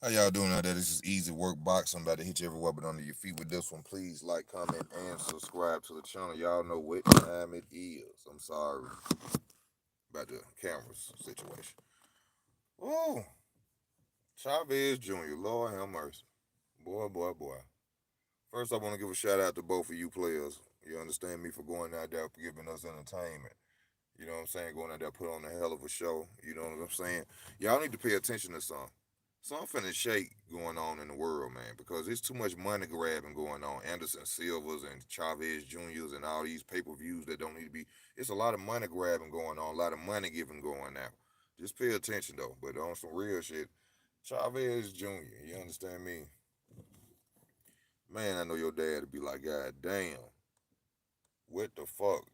How y'all doing out there? This is Easy Work Box. I'm about to hit you every weapon under your feet with this one. Please like, comment, and subscribe to the channel. Y'all know what time it is. I'm sorry about the cameras situation. Woo! Chavez Jr., Lord have mercy. Boy, boy, boy. First, I want to give a shout out to both of you players. You understand me for going out there for giving us entertainment. You know what I'm saying? Going out there, put on a hell of a show. You know what I'm saying? Y'all need to pay attention to something. Something is shake going on in the world, man, because there's too much money grabbing going on. Anderson Silvas and Chavez Juniors and all these pay-per-views that don't need to be. It's a lot of money grabbing going on, a lot of money giving going out. Just pay attention though. But on some real shit, Chavez Jr., you understand me? Man, I know your dad would be like, God damn, what the fuck?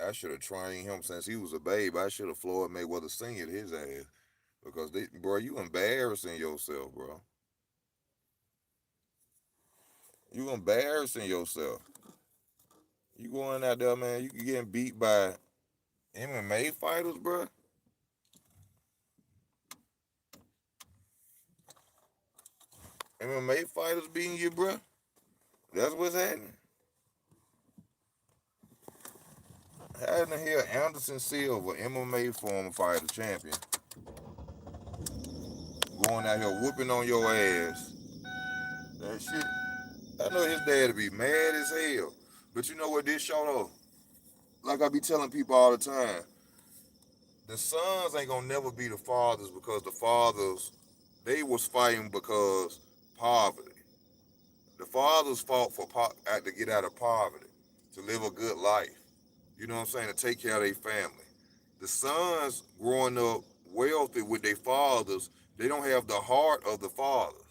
I should have trained him since he was a babe. I should have Floyd Mayweather Sr. his ass. Because, bro, you embarrassing yourself, bro. You embarrassing yourself. You going out there, man, you getting beat by MMA fighters, bro. MMA fighters beating you, bro. That's what's happening. How in the hell Anderson Silva, MMA former fighter champion, going out here whooping on your ass? That shit. I know his dad would be mad as hell. But you know what this show though? Like I be telling people all the time, the sons ain't gonna never be the fathers because the fathers they was fighting because poverty. The fathers fought for to get out of poverty, to live a good life. You know what I'm saying? To take care of their family. The sons growing up wealthy with their fathers, they don't have the heart of the fathers.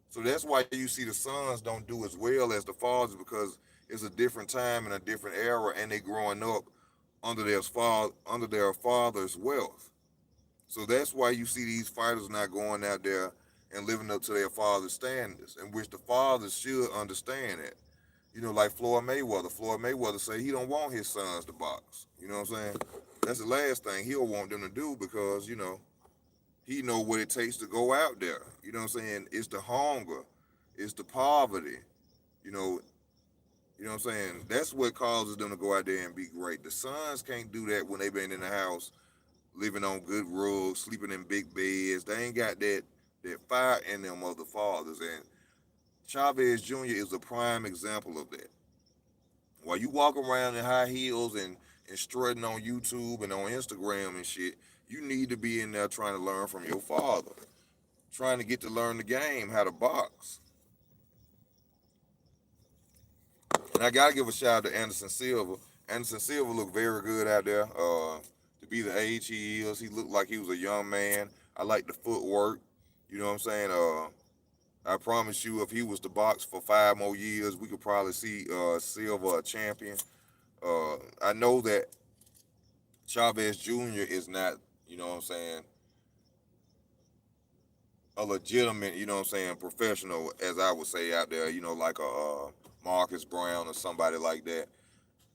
So that's why you see the sons don't do as well as the fathers because it's a different time and a different era, and they growing up under their father's wealth. So that's why you see these fighters not going out there and living up to their father's standards, in which the fathers should understand that. You know, like Floyd Mayweather. Floyd Mayweather say he don't want his sons to box. You know what I'm saying? That's the last thing he'll want them to do because, he know what it takes to go out there. You know what I'm saying? It's the hunger. It's the poverty. You know, you know what I'm saying? That's what causes them to go out there and be great. The sons can't do that when they been in the house living on good rugs, sleeping in big beds. They ain't got that fire in them of the fathers. And Chavez Jr. is a prime example of that. While you walk around in high heels and strutting on YouTube and on Instagram and shit, you need to be in there trying to learn from your father, trying to get to learn the game, how to box. And I gotta give a shout out to Anderson Silva. Anderson Silva looked very good out there. To be the age he is, he looked like he was a young man. I like the footwork. You know what I'm saying? I promise you, if he was to box for 5 more years, we could probably see Silva a champion. I know that Chavez Jr. is not, you know what I'm saying, a legitimate, you know what I'm saying, professional, as I would say out there, like a Marcus Brown or somebody like that.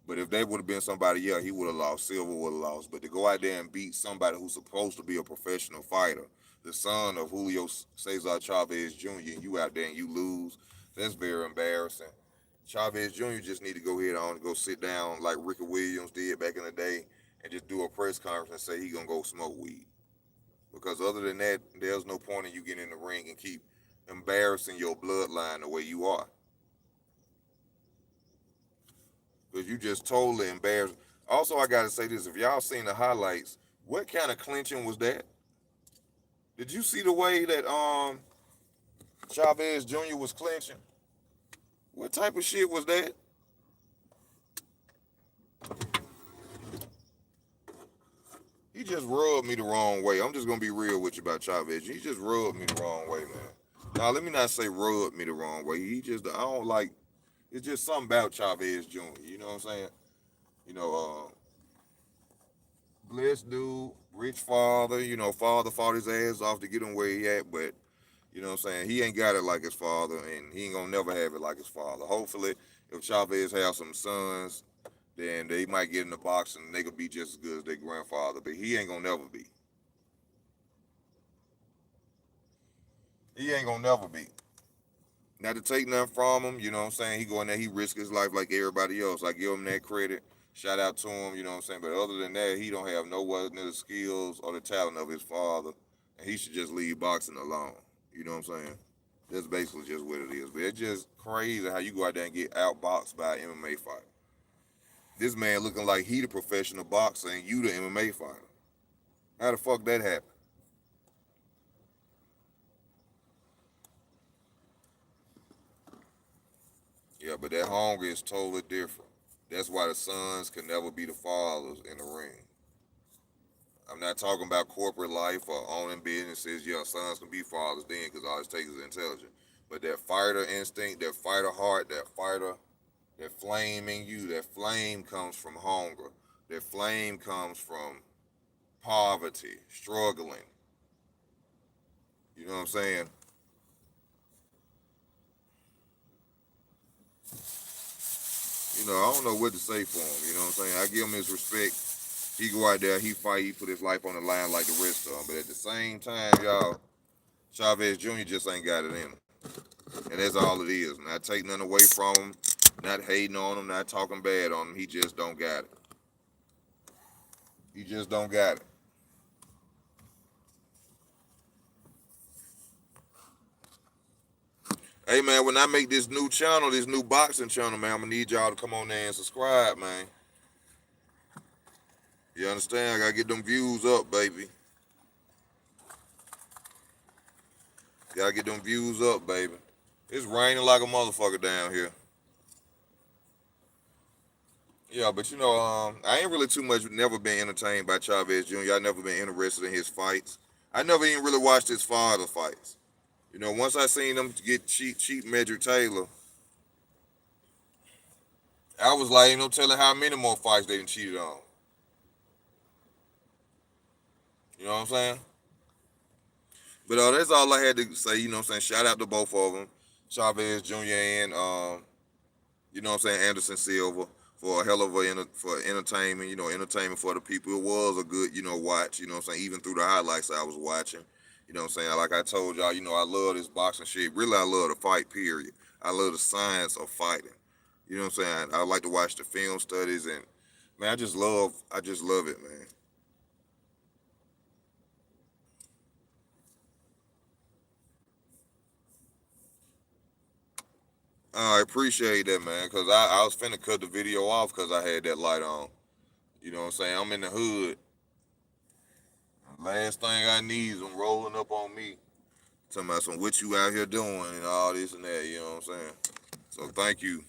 But if that would have been somebody, yeah, he would have lost. Silva would have lost. But to go out there and beat somebody who's supposed to be a professional fighter, the son of Julio Cesar Chavez Jr., and you out there and you lose, that's very embarrassing. Chavez Jr. just need to go ahead on and go sit down like Ricky Williams did back in the day and just do a press conference and say he gonna go smoke weed. Because other than that, there's no point in you getting in the ring and keep embarrassing your bloodline the way you are. Because you just totally embarrassed. Also, I gotta say this: if y'all seen the highlights, what kind of clinching was that? Did you see the way that Chavez Jr. was clinching? What type of shit was that? He just rubbed me the wrong way. I'm just gonna be real with you about Chavez. He just rubbed me the wrong way, man. Now let me not say rubbed me the wrong way. I don't like. It's just something about Chavez Jr. You know what I'm saying? You know, blessed dude, rich father. Father fought his ass off to get him where he at, but you know what I'm saying? He ain't got it like his father, and he ain't gonna never have it like his father. Hopefully, if Chavez have some sons, then they might get in the box and they could be just as good as their grandfather. But he ain't gonna never be. He ain't gonna never be. Not to take nothing from him, you know what I'm saying? He go in there, he risk his life like everybody else. I give him that credit. Shout out to him, you know what I'm saying? But other than that, he don't have no near the skills or the talent of his father. And he should just leave boxing alone. You know what I'm saying? That's basically just what it is. But it's just crazy how you go out there and get outboxed by an MMA fighter. This man looking like he the professional boxer and you the MMA fighter. How the fuck that happen? Yeah, but that hunger is totally different. That's why the sons can never be the fathers in the ring. I'm not talking about corporate life or owning businesses. Yeah, sons can be fathers then because all it takes is intelligence. But that fighter instinct, that fighter heart, that fighter, that flame in you, that flame comes from hunger. That flame comes from poverty, struggling. You know what I'm saying? You know, I don't know what to say for him. You know what I'm saying? I give him his respect. He go out there, he fight, he put his life on the line like the rest of them. But at the same time, y'all, Chavez Jr. just ain't got it in him. And that's all it is. Not taking nothing away from him, not hating on him, not talking bad on him. He just don't got it. He just don't got it. Hey man, when I make this new channel, this new boxing channel, man, I'm gonna need y'all to come on there and subscribe, man. You understand? I gotta get them views up, baby. Gotta get them views up, baby. It's raining like a motherfucker down here. Yeah, but you know, I ain't really too much, never been entertained by Chavez Jr. I never been interested in his fights. I never even really watched his father fights. You know, once I seen him get cheap Medrick Taylor, I was like, ain't no telling how many more fights they done cheated on. You know what I'm saying? But that's all I had to say. You know what I'm saying? Shout out to both of them, Chavez Jr. and you know what I'm saying, Anderson Silva, for a hell of for entertainment. You know, entertainment for the people. It was a good, you know, watch. You know what I'm saying? Even through the highlights I was watching. You know what I'm saying? Like I told y'all, you know, I love this boxing shit. Really, I love the fight. Period. I love the science of fighting. You know what I'm saying? I like to watch the film studies and man, I just love it, man. I appreciate that, man, because I was finna cut the video off because I had that light on. You know what I'm saying? I'm in the hood. Last thing I need is them rolling up on me. Talking about some what you out here doing and all this and that, you know what I'm saying? So thank you.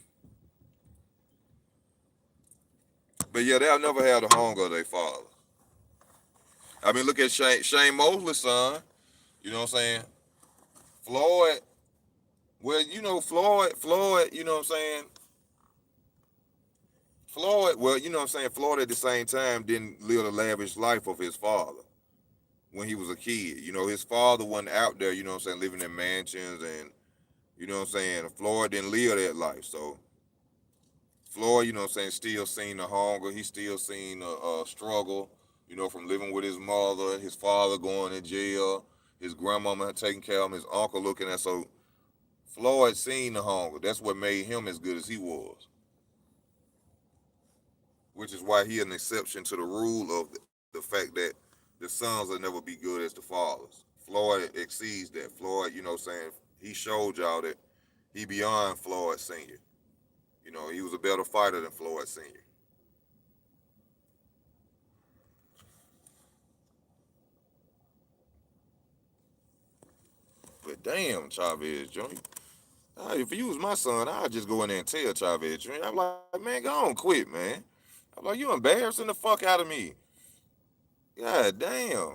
But yeah, they'll never have the hunger of their father. I mean, look at Shane Mosley's son. You know what I'm saying? Floyd, well, you know, Floyd, you know what I'm saying? Floyd, well, you know what I'm saying? Floyd at the same time didn't live the lavish life of his father when he was a kid. You know, his father wasn't out there, you know what I'm saying, living in mansions and, you know what I'm saying? Floyd didn't live that life. So Floyd, you know what I'm saying, still seen the hunger. He still seen the struggle, you know, from living with his mother, his father going to jail, his grandmama taking care of him, his uncle looking at. So Floyd seen the hunger. That's what made him as good as he was, which is why he an exception to the rule of the fact that the sons will never be good as the fathers. Floyd exceeds that. Floyd, you know what I'm saying, he showed y'all that he beyond Floyd Sr. You know, he was a better fighter than Floyd Sr. But damn, Chavez Jr. If you was my son, I'd just go in there and tell Chavez Jr. I'm like, man, go on, quit, man. I'm like, you embarrassing the fuck out of me. God damn.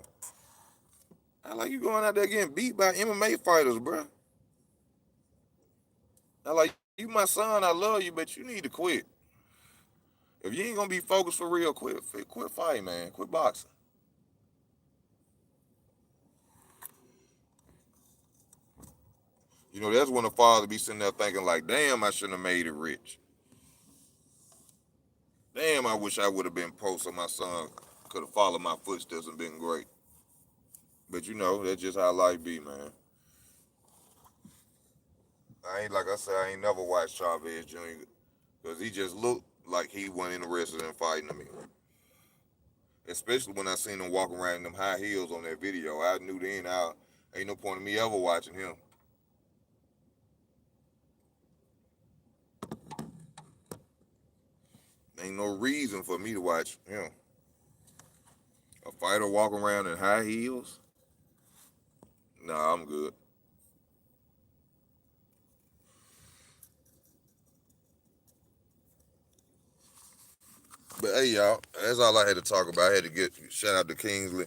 I like you going out there getting beat by MMA fighters, bro. I like you, my son. I love you, but you need to quit. If you ain't gonna be focused for real, quit fighting, man. Quit boxing. You know, that's when the father be sitting there thinking like, damn, I shouldn't have made it rich. Damn, I wish I would have been poor so my son could have followed my footsteps and been great. But you know, that's just how life be, man. I ain't like I said, I ain't never watched Chavez Jr. because he just looked like he wasn't interested in fighting me. Especially when I seen him walk around in them high heels on that video. I knew then I ain't no point in me ever watching him. Ain't no reason for me to watch him. A fighter walking around in high heels? Nah, I'm good. But hey, y'all, that's all I had to talk about. I had to get shout out to Kingsley.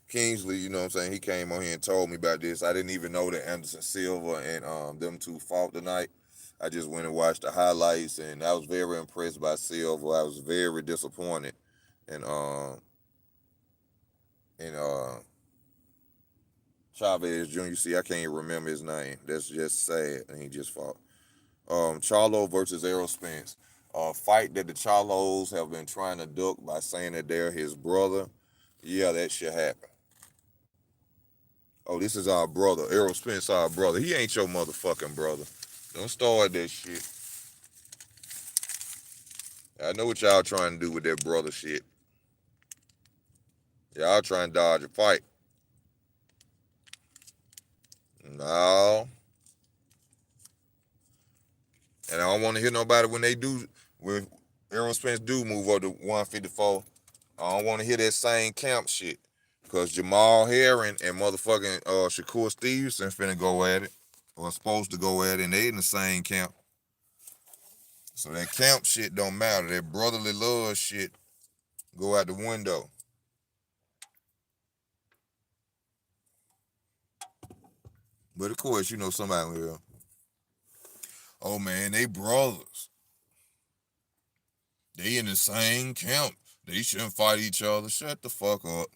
Kingsley, you know what I'm saying? He came on here and told me about this. I didn't even know that Anderson Silva and them two fought tonight. I just went and watched the highlights, and I was very impressed by Silva. I was very disappointed, and and Chavez Jr. See, I can't even remember his name. That's just sad, and he just fought. Charlo versus Errol Spence. A fight that the Charlos have been trying to duck by saying that they're his brother. Yeah, that should happen. Oh, this is our brother. Errol Spence, our brother. He ain't your motherfucking brother. Don't start that shit. I know what y'all trying to do with that brother shit. Y'all trying to dodge a fight. No. And I don't want to hear nobody when Errol Spence do move up to 154. I don't want to hear that same camp shit. Because Jamal Herring and motherfucking Shakur Stevenson finna go at it. Or supposed to go at it, and they in the same camp. So that camp shit don't matter. That brotherly love shit go out the window. But of course, you know somebody will. Oh man, they brothers. They in the same camp. They shouldn't fight each other. Shut the fuck up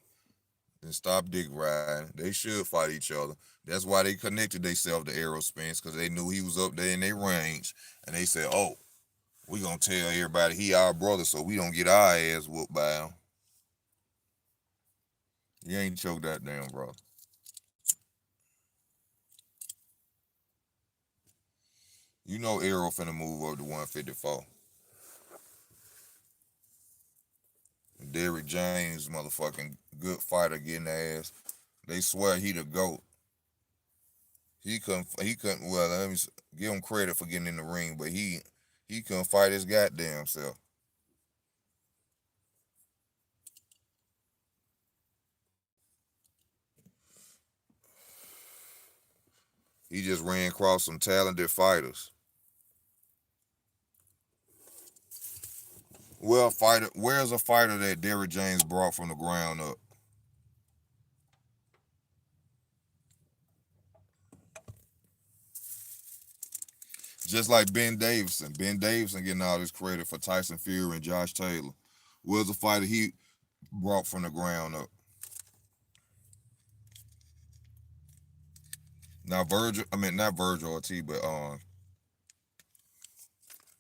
and stop dick riding. They should fight each other. That's why they connected themselves to Errol Spence, because they knew he was up there in their range. And they said, oh, we gonna tell everybody he our brother so we don't get our ass whooped by him. You ain't choked that damn brother. You know Errol finna move up to 154. Derrick James, motherfucking good fighter, getting ass. They swear he the GOAT. He couldn't, well, let me give him credit for getting in the ring, but he couldn't fight his goddamn self. He just ran across some talented fighters. Well, where's a fighter that Derrick James brought from the ground up? Just like Ben Davison. Ben Davison getting all this credit for Tyson Fury and Josh Taylor. Where's a fighter he brought from the ground up? Now not Virgil Ortiz, but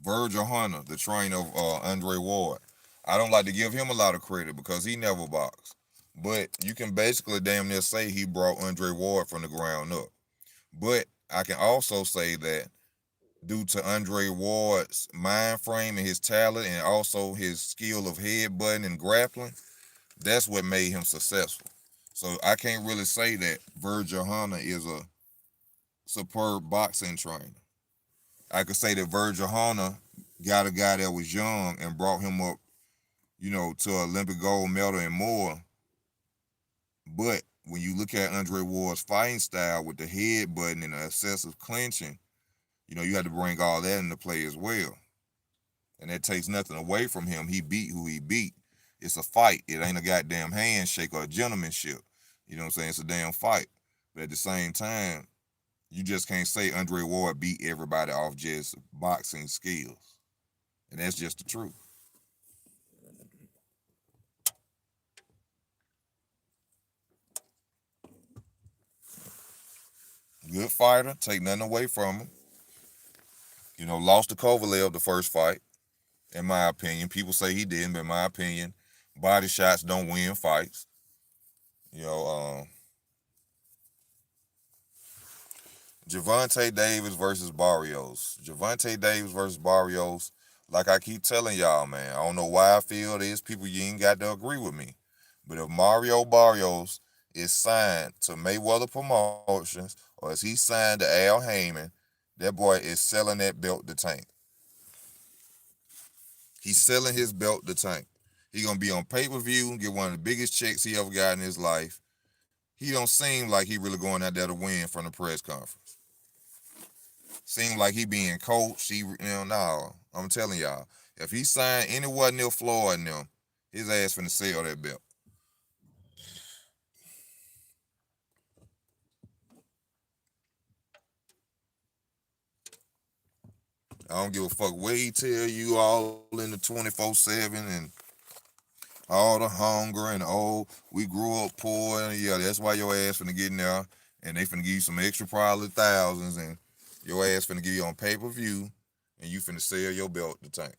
Virgil Hunter, the trainer of Andre Ward. I don't like to give him a lot of credit because he never boxed. But you can basically damn near say he brought Andre Ward from the ground up. But I can also say that due to Andre Ward's mind frame and his talent and also his skill of headbutting and grappling, that's what made him successful. So I can't really say that Virgil Hunter is a superb boxing trainer. I could say that Virgil Hunter got a guy that was young and brought him up, to Olympic gold medal and more. But when you look at Andre Ward's fighting style with the headbutting and the excessive clinching, you have to bring all that into play as well. And that takes nothing away from him. He beat who he beat. It's a fight. It ain't a goddamn handshake or a gentlemanship. You know what I'm saying? It's a damn fight. But at the same time, you just can't say Andre Ward beat everybody off just boxing skills. And that's just the truth. Good fighter, take nothing away from him. Lost to Kovalev the first fight, in my opinion. People say he didn't, but in my opinion, body shots don't win fights. You know, Javante Davis versus Barrios. Javante Davis versus Barrios. Like I keep telling y'all, man, I don't know why I feel this. People, you ain't got to agree with me. But if Mario Barrios is signed to Mayweather Promotions, or is he signed to Al Heyman, that boy is selling that belt to Tank. He's selling his belt to Tank. He gonna be on pay-per-view, get one of the biggest checks he ever got in his life. He don't seem like he really going out there to win from the press conference. Seem like he being coached. No, I'm telling y'all, if he signed anyone near Floyd and them, his ass finna sell that belt. I don't give a fuck what he tell you all in the 24/7 and all the hunger and we grew up poor and yeah, that's why your ass finna get in there and they finna give you some extra probably thousands and your ass finna give you on pay-per-view and you finna sell your belt to Tank.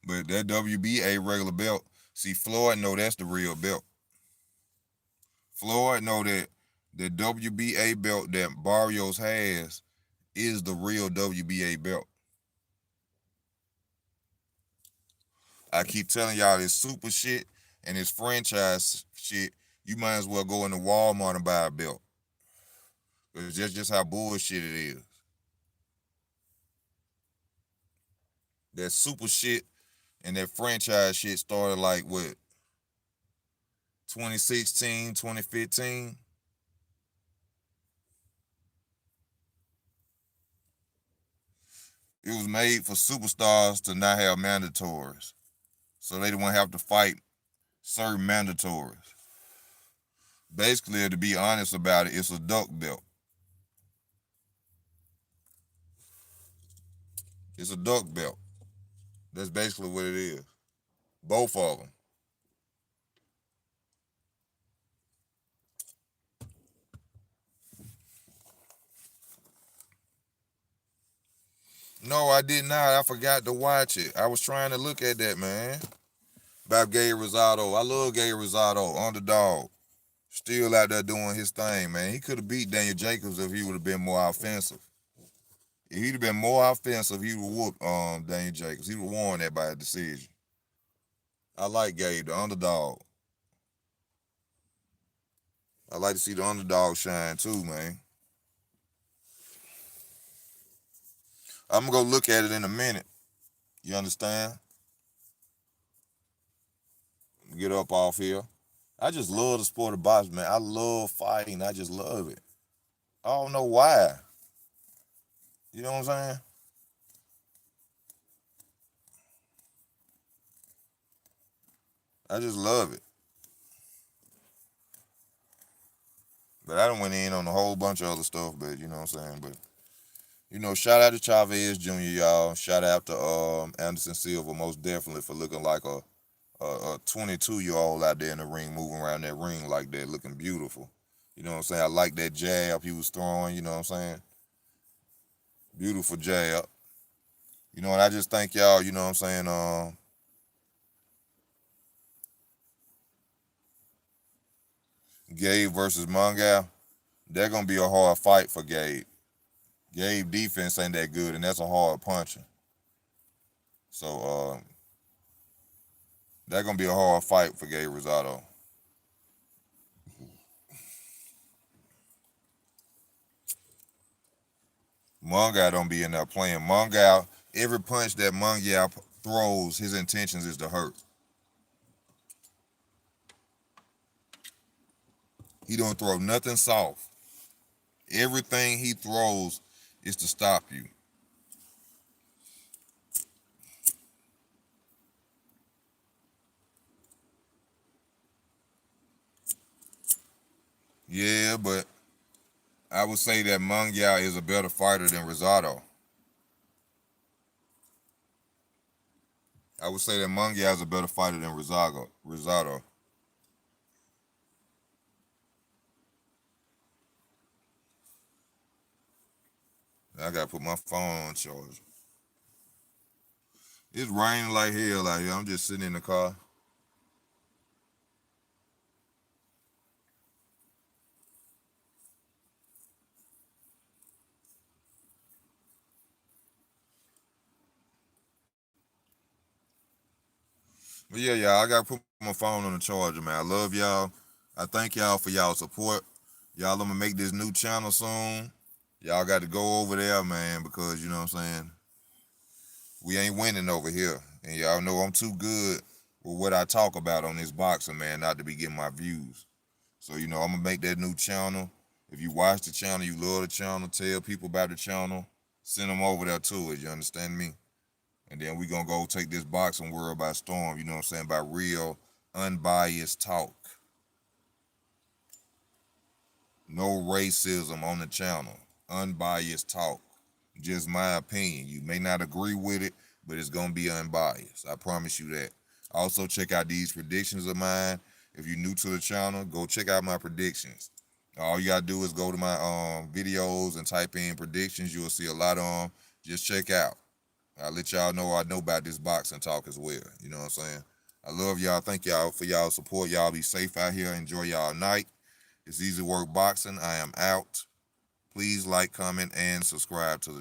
But that WBA regular belt, see Floyd know that's the real belt. Floyd know that the WBA belt that Barrios has is the real WBA belt. I keep telling y'all this super shit and this franchise shit, you might as well go into Walmart and buy a belt. Because that's just how bullshit it is. That super shit and that franchise shit started like what, 2016, 2015? It was made for superstars to not have mandatories. So they don't have to fight certain mandatories. Basically, to be honest about it, it's a duck belt. It's a duck belt. That's basically what it is. Both of them. No, I did not. I forgot to watch it. I was trying to look at that, man. About Gabe Rosado. I love Gabe Rosado, underdog. Still out there doing his thing, man. He could have beat Daniel Jacobs if he would have been more offensive. If he'd have been more offensive, he would have whooped Daniel Jacobs. He would have won that by a decision. I like Gabe, the underdog. I like to see the underdog shine too, man. I'm gonna go look at it in a minute. You understand? Get up off here. I just love the sport of boxing, man. I love fighting. I just love it. I don't know why. You know what I'm saying? I just love it. But I done went in on a whole bunch of other stuff, but you know what I'm saying? But shout out to Chavez Jr., y'all. Shout out to Anderson Silva, most definitely, for looking like a 22-year-old out there in the ring, moving around that ring like that, looking beautiful. You know what I'm saying? I like that jab he was throwing, you know what I'm saying? Beautiful jab. You know, and I just think y'all, you know what I'm saying, Gabe versus Mongal, they're going to be a hard fight for Gabe. Gabe defense ain't that good, and that's a hard puncher. So, that's going to be a hard fight for Gabe Rosado. Mongal don't be in there playing. Mongal, every punch that Mongal throws, his intentions is to hurt. He don't throw nothing soft. Everything he throws is to stop you. Yeah, but I would say that Mongal is a better fighter than Rosado. I would say that Mongal is a better fighter than Rosado. I gotta put my phone on charge. It's raining like hell out here. I'm just sitting in the car. But yeah, y'all, I gotta put my phone on the charger, man. I love y'all. I thank y'all for y'all support. Y'all, I'm gonna make this new channel soon. Y'all got to go over there, man, because you know what I'm saying. We ain't winning over here, and y'all know I'm too good with what I talk about on this boxing, man, not to be getting my views. So you know, I'm gonna make that new channel. If you watch the channel, you love the channel, tell people about the channel, send them over there to it. You understand me? And then we gonna go take this boxing world by storm. You know what I'm saying? By real, unbiased talk. No racism on the channel. Unbiased talk. Just my opinion. You may not agree with it, but it's gonna be unbiased. I promise you that. Also, check out these predictions of mine. If you're new to the channel, go check out my predictions. All you gotta do is go to my videos and type in predictions. You'll see a lot of them. Just check out. I'll let y'all know I know about this boxing talk as well. You know what I'm saying? I love y'all. Thank y'all for y'all support. Y'all be safe out here. Enjoy y'all night. It's Easy Work Boxing. I am out. Please like, comment, and subscribe to the channel.